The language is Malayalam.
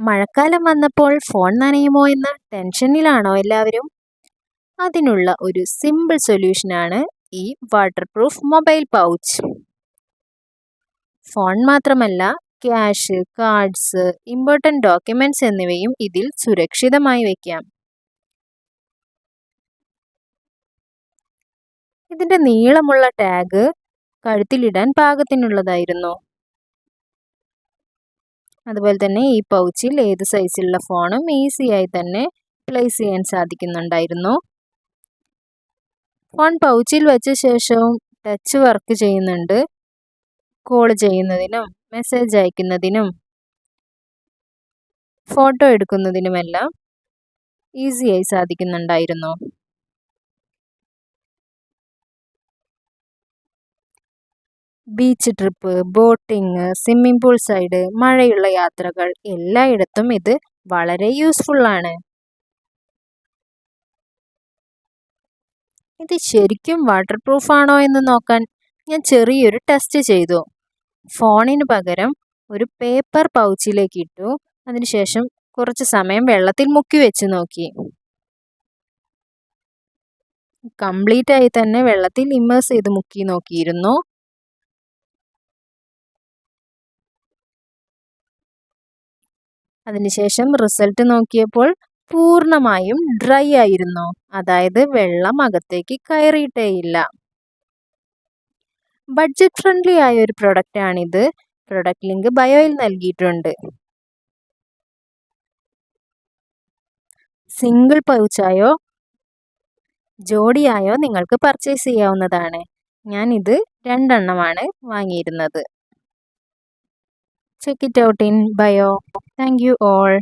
മഴക്കാലം വന്നപ്പോൾ ഫോൺ നനയുമോ എന്ന ടെൻഷനിലാണോ എല്ലാവരും? അതിനുള്ള ഒരു സിമ്പിൾ സൊല്യൂഷനാണ് ഈ water proof mobile pouch. Phone മാത്രമല്ല, ക്യാഷ്, കാർഡ്സ്, ഇമ്പോർട്ടൻ്റ് ഡോക്യുമെന്റ്സ് എന്നിവയും ഇതിൽ സുരക്ഷിതമായി വയ്ക്കാം. ഇതിന്റെ നീളമുള്ള ടാഗ് കഴുത്തിലിടാൻ പാകത്തിനുള്ളതായിരുന്നു. അതുപോലെ തന്നെ ഈ പൗച്ചിൽ ഏത് സൈസിലുള്ള ഫോണും ഈസിയായി തന്നെ പ്ലേസ് ചെയ്യാൻ സാധിക്കുന്നുണ്ടായിരുന്നു. ഫോൺ പൗച്ചിൽ വെച്ച ശേഷവും ടച്ച് വർക്ക് ചെയ്യുന്നുണ്ട്. കോൾ ചെയ്യുന്നതിനും മെസ്സേജ് അയക്കുന്നതിനും ഫോട്ടോ എടുക്കുന്നതിനുമെല്ലാം ഈസിയായി സാധിക്കുന്നുണ്ടായിരുന്നു. Beach trip, boating, swimming pool side, മഴയുള്ള യാത്രകൾ എല്ലായിടത്തും ഇത് വളരെ യൂസ്ഫുൾ ആണ്. ഇത് ശരിക്കും വാട്ടർ പ്രൂഫ് ആണോ എന്ന് നോക്കാൻ ഞാൻ ചെറിയൊരു ടെസ്റ്റ് ചെയ്തു. ഫോണിന് പകരം ഒരു പേപ്പർ പൗച്ചിലേക്ക് ഇട്ടു. അതിനുശേഷം കുറച്ച് സമയം വെള്ളത്തിൽ മുക്കി വെച്ച് നോക്കി. കംപ്ലീറ്റ് ആയി തന്നെ വെള്ളത്തിൽ ഇമ്മേഴ്സ് ചെയ്ത് മുക്കി നോക്കിയിരുന്നു. അതിനുശേഷം റിസൾട്ട് നോക്കിയപ്പോൾ പൂർണ്ണമായും ഡ്രൈ ആയിരുന്നു. അതായത് വെള്ളം അകത്തേക്ക് കയറിയിട്ടേയില്ല. ബഡ്ജറ്റ് ഫ്രണ്ട്ലി ആയ ഒരു പ്രൊഡക്റ്റ് ആണിത്. പ്രൊഡക്റ്റ് ലിങ്ക് ബയോയിൽ നൽകിയിട്ടുണ്ട്. സിംഗിൾ പൗച്ചായോ ജോഡിയായോ നിങ്ങൾക്ക് പർച്ചേസ് ചെയ്യാവുന്നതാണ്. ഞാൻ ഇത് 2 എണ്ണമാണ് വാങ്ങിയിരുന്നത്. Check it out in bio. Thank you all.